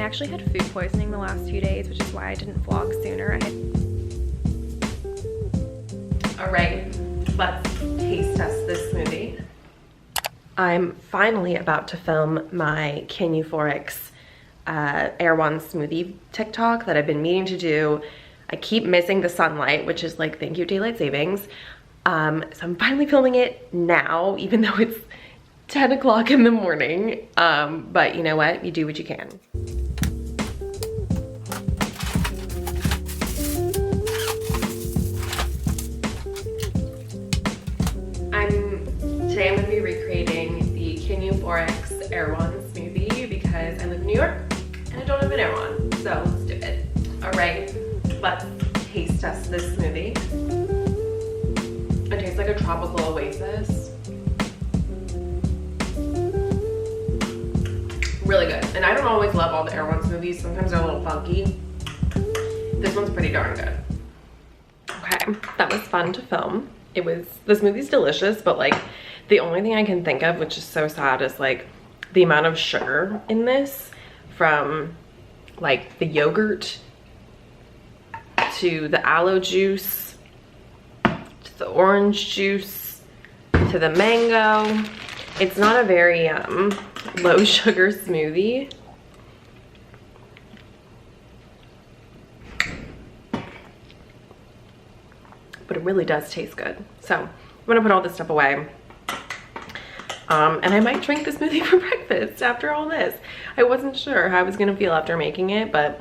actually had food poisoning the last few days, which is why I didn't vlog sooner. All right, let's taste test this smoothie. I'm finally about to film my Can You Forex erewhon smoothie TikTok that I've been meaning to do. I keep missing the sunlight, which is like, thank you, daylight savings. So I'm finally filming it now, even though it's 10 o'clock in the morning. But you know what? You do what you can. Today I'm going to be recreating the Can You Forex erewhon smoothie because I live in New York and I don't have an erewhon. So let's do it. All right, let's taste test this smoothie. It tastes like a tropical oasis. Really good. And I don't always love all the erewhon smoothies. Sometimes they're a little funky. This one's pretty darn good. Okay, that was fun to film. The smoothie's delicious, but like the only thing I can think of, which is so sad, is like the amount of sugar in this, from like the yogurt to the aloe juice to the orange juice to the mango. It's not a very low sugar smoothie. But it really does taste good. So I'm gonna put all this stuff away. And I might drink the smoothie for breakfast after all this. I wasn't sure how I was gonna feel after making it, but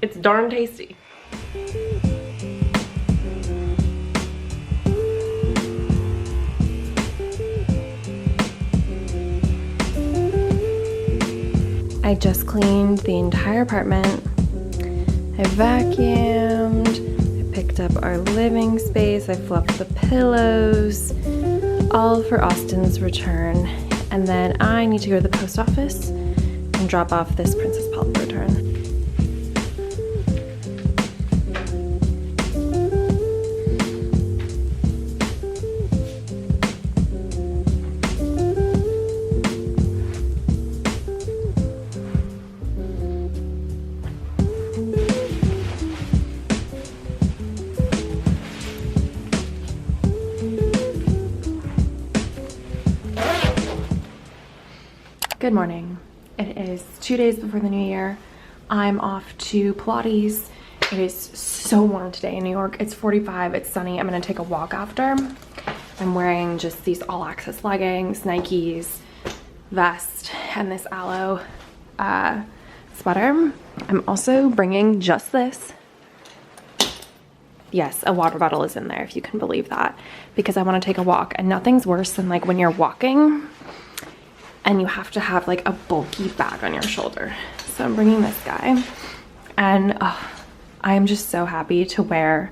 it's darn tasty. I just cleaned the entire apartment. I vacuumed, I picked up our living space, I fluffed the pillows, all for Austin's return. And then I need to go to the post office and drop off this Princess Polly return. Good morning. It is 2 days before the new year. I'm off to Pilates. It is so warm today in New York. It's 45, it's sunny. I'm gonna take a walk after. I'm wearing just these all access leggings, Nikes, vest, and this aloe sweater. I'm also bringing just this. Yes, a water bottle is in there, if you can believe that, because I wanna take a walk, and nothing's worse than like when you're walking and you have to have like a bulky bag on your shoulder. So I'm bringing this guy, and I am just so happy to wear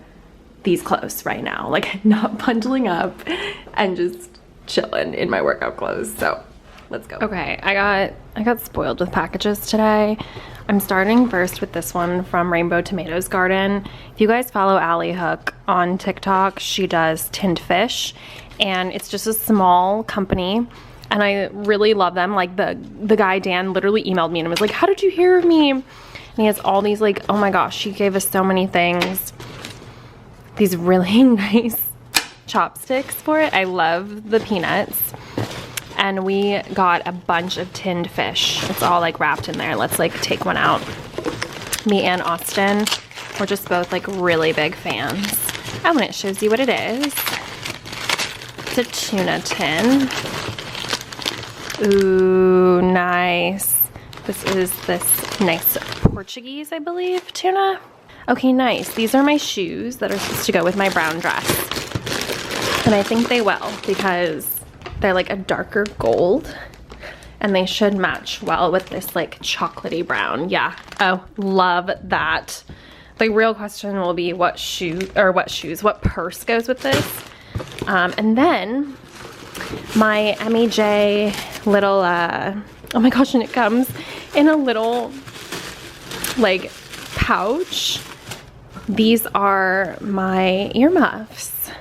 these clothes right now, like not bundling up and just chilling in my workout clothes. So let's go. Okay, I got spoiled with packages today. I'm starting first with this one from Rainbow Tomatoes Garden. If you guys follow Allie Hook on TikTok, she does tinned fish, and it's just a small company. And I really love them. Like the guy, Dan, literally emailed me and was like, how did you hear of me? And he has all these like, oh my gosh, she gave us so many things. These really nice chopsticks for it. I love the peanuts. And we got a bunch of tinned fish. It's all like wrapped in there. Let's like take one out. Me and Austin, we're just both like really big fans. Oh, and it shows you what it is. It's a tuna tin. Ooh, nice. This is this nice Portuguese, I believe, tuna. Okay, nice. These are my shoes that are supposed to go with my brown dress. And I think they will, because they're like a darker gold and they should match well with this like chocolatey brown. Yeah. Oh, love that. The real question will be what purse goes with this. And then my Emijay little, oh my gosh, and it comes in a little like pouch. These are my earmuffs.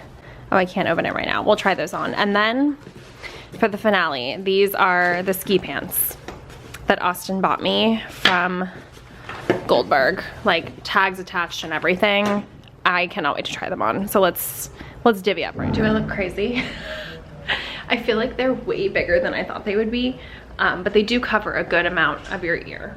Oh, I can't open it right now. We'll try those on. And then for the finale, these are the ski pants that Austin bought me from Goldberg, like tags attached and everything. I cannot wait to try them on. So let's divvy up. Right? Do I look crazy? I feel like they're way bigger than I thought they would be, but they do cover a good amount of your ear.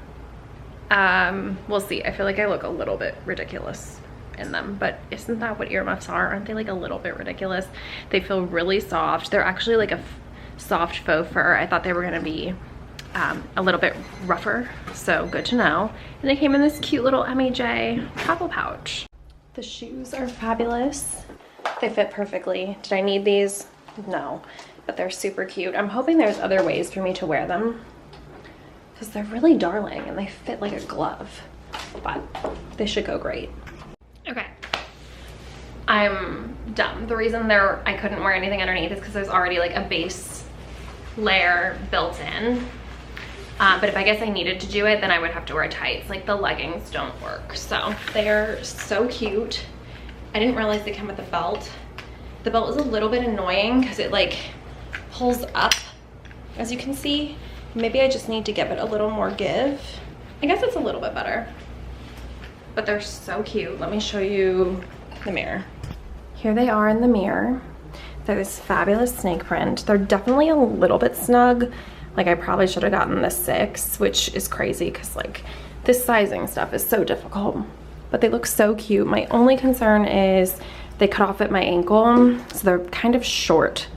We'll see. I feel like I look a little bit ridiculous in them, but isn't that what earmuffs are? Aren't they like a little bit ridiculous? They feel really soft. They're actually like a soft faux fur. I thought they were gonna be a little bit rougher, so good to know. And they came in this cute little Emijay travel pouch. The shoes are fabulous. They fit perfectly. Did I need these? No, but they're super cute. I'm hoping there's other ways for me to wear them because they're really darling and they fit like a glove, but they should go great. Okay, I'm done. The reason I couldn't wear anything underneath is because there's already like a base layer built in. But if I guess I needed to do it, then I would have to wear tights. Like the leggings don't work. So they are so cute. I didn't realize they come with a belt. The belt is a little bit annoying because it like pulls up, as you can see. Maybe I just need to give it a little more give. I guess it's a little bit better. But they're so cute. Let me show you the mirror. Here they are in the mirror. They're this fabulous snake print. They're definitely a little bit snug. Like I probably should have gotten the 6, which is crazy because like this sizing stuff is so difficult. But they look so cute. My only concern is they cut off at my ankle, so they're kind of short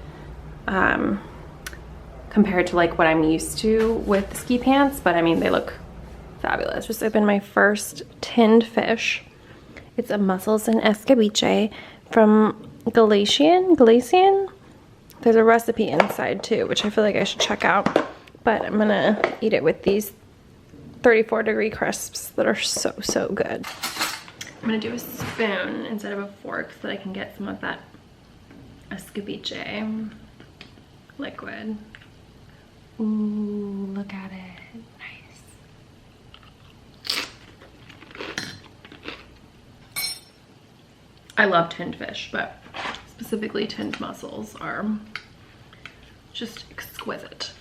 compared to like what I'm used to with ski pants, but I mean, they look fabulous. Just opened my first tinned fish. It's a mussels and escabeche from Galician. There's a recipe inside too, which I feel like I should check out, but I'm gonna eat it with these 34-degree crisps that are so good. I'm gonna do a spoon instead of a fork so that I can get some of that escabeche liquid. Ooh, look at it. Nice. I love tinned fish, but specifically tinned mussels are just exquisite.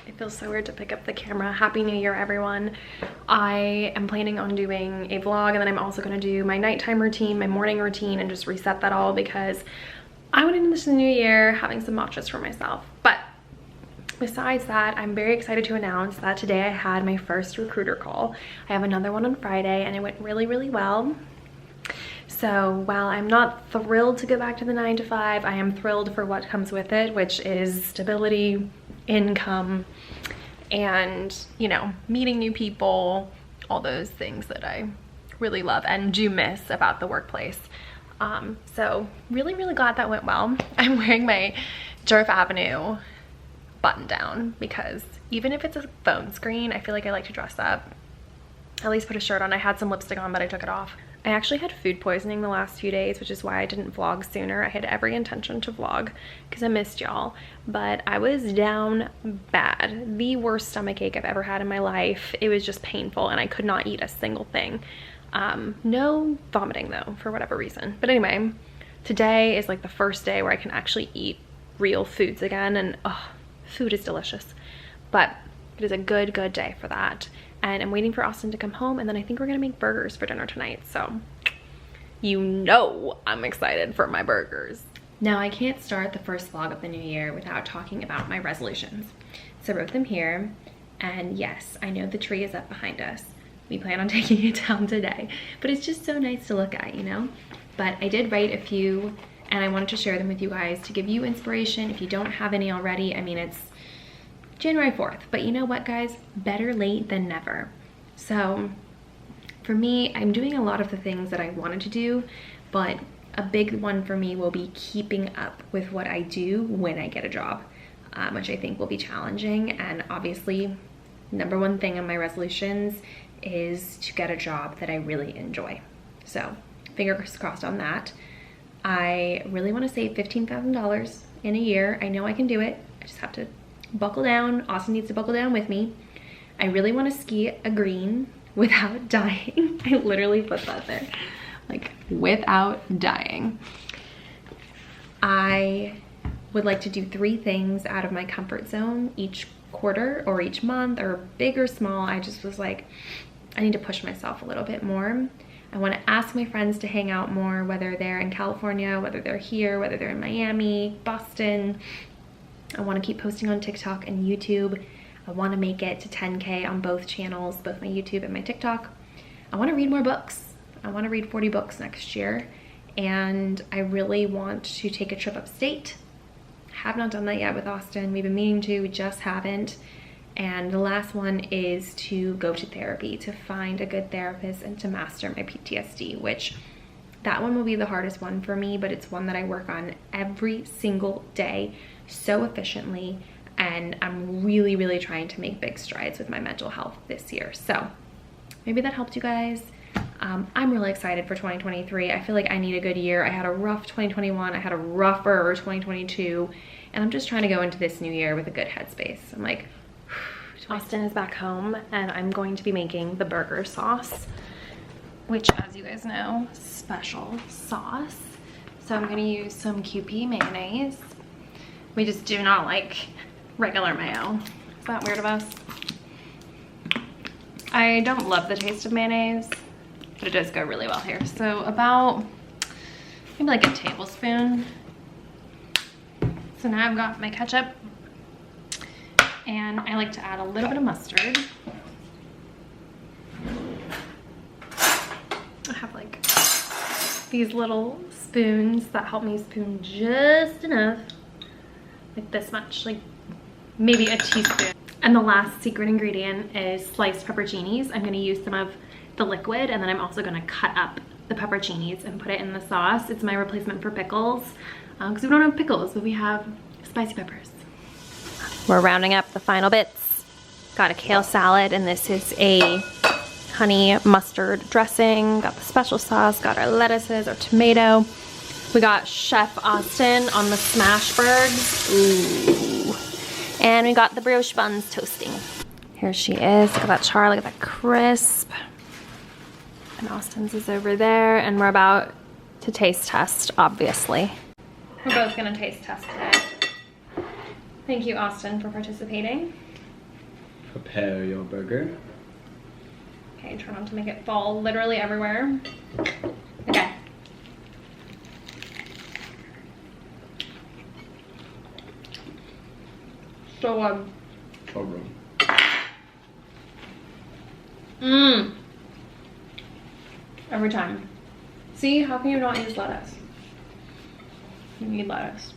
It feels so weird to pick up the camera. Happy New Year, everyone. I am planning on doing a vlog, and then I'm also going to do my nighttime routine, my morning routine, and just reset that all because I went into this new year having some matchas for myself. But besides that, I'm very excited to announce that today I had my first recruiter call. I have another one on Friday, and it went really well. So while I'm not thrilled to go back to the 9-to-5, I am thrilled for what comes with it, which is stability, income, and, you know, meeting new people, all those things that I really love and do miss about the workplace. So really glad that went well. I'm wearing my Djerf Avenue button down because even if it's a phone screen, I feel like I like to dress up, at least put a shirt on. I had some lipstick on, but I took it off. I actually had food poisoning the last few days, which is why I didn't vlog sooner. I had every intention to vlog because I missed y'all, but I was down bad. The worst stomach ache I've ever had in my life. It was just painful and I could not eat a single thing. No vomiting though, for whatever reason. But anyway, today is like the first day where I can actually eat real foods again, and food is delicious. But it is a good day for that. And I'm waiting for Austin to come home, and then I think we're gonna make burgers for dinner tonight. So you know I'm excited for my burgers. Now I can't start the first vlog of the new year without talking about my resolutions. So I wrote them here, and yes, I know the tree is up behind us. We plan on taking it down today, but it's just so nice to look at, you know? But I did write a few, and I wanted to share them with you guys to give you inspiration if you don't have any already. I mean, it's January 4th, but you know what, guys? Better late than never. So for me, I'm doing a lot of the things that I wanted to do, but a big one for me will be keeping up with what I do when I get a job, which I think will be challenging. And obviously, number one thing on my resolutions is to get a job that I really enjoy. So fingers crossed on that. I really want to save $15,000 in a year. I know I can do it. I just have to buckle down. Austin needs to buckle down with me. I really want to ski a green without dying. I literally put that there, like without dying. I would like to do 3 things out of my comfort zone each quarter or each month, or big or small. I just was like, I need to push myself a little bit more. I want to ask my friends to hang out more, whether they're in California, whether they're here, whether they're in Miami, Boston. I want to keep posting on TikTok and YouTube. I want to make it to 10K on both channels, both my YouTube and my TikTok. I want to read more books. I want to read 40 books next year. And I really want to take a trip upstate. Have not done that yet with Austin. We've been meaning to, we just haven't. And the last one is to go to therapy, to find a good therapist and to master my PTSD, which that one will be the hardest one for me, but it's one that I work on every single day so efficiently. And I'm really, really trying to make big strides with my mental health this year. So maybe that helped you guys. I'm really excited for 2023. I feel like I need a good year. I had a rough 2021. I had a rougher 2022. And I'm just trying to go into this new year with a good headspace. I'm like, Austin is back home and I'm going to be making the burger sauce, which, as you guys know, special sauce. So I'm gonna use some QP mayonnaise. We just do not like regular mayo. Is that weird of us? I don't love the taste of mayonnaise, but it does go really well here. So about maybe like a tablespoon. So now I've got my ketchup, and I like to add a little bit of mustard. I have like these little spoons that help me spoon just enough, like this much, like maybe a teaspoon. And the last secret ingredient is sliced pepperoncinis. I'm gonna use some of the liquid, and then I'm also gonna cut up the pepperoncinis and put it in the sauce. It's my replacement for pickles, because we don't have pickles, but we have spicy peppers. We're rounding up the final bits. Got a kale salad, and this is a honey mustard dressing. Got the special sauce, got our lettuces, our tomato. We got Chef Austin on the Smashburgs. Ooh. And we got the brioche buns toasting. Here she is. Look at that char, look at that crisp. And Austin's is over there, and we're about to taste test, obviously. We're both gonna taste test today. Thank you, Austin, for participating. Prepare your burger. Okay, try not to make it fall literally everywhere. Okay. So every time. See, how can you not use lettuce? You need lettuce.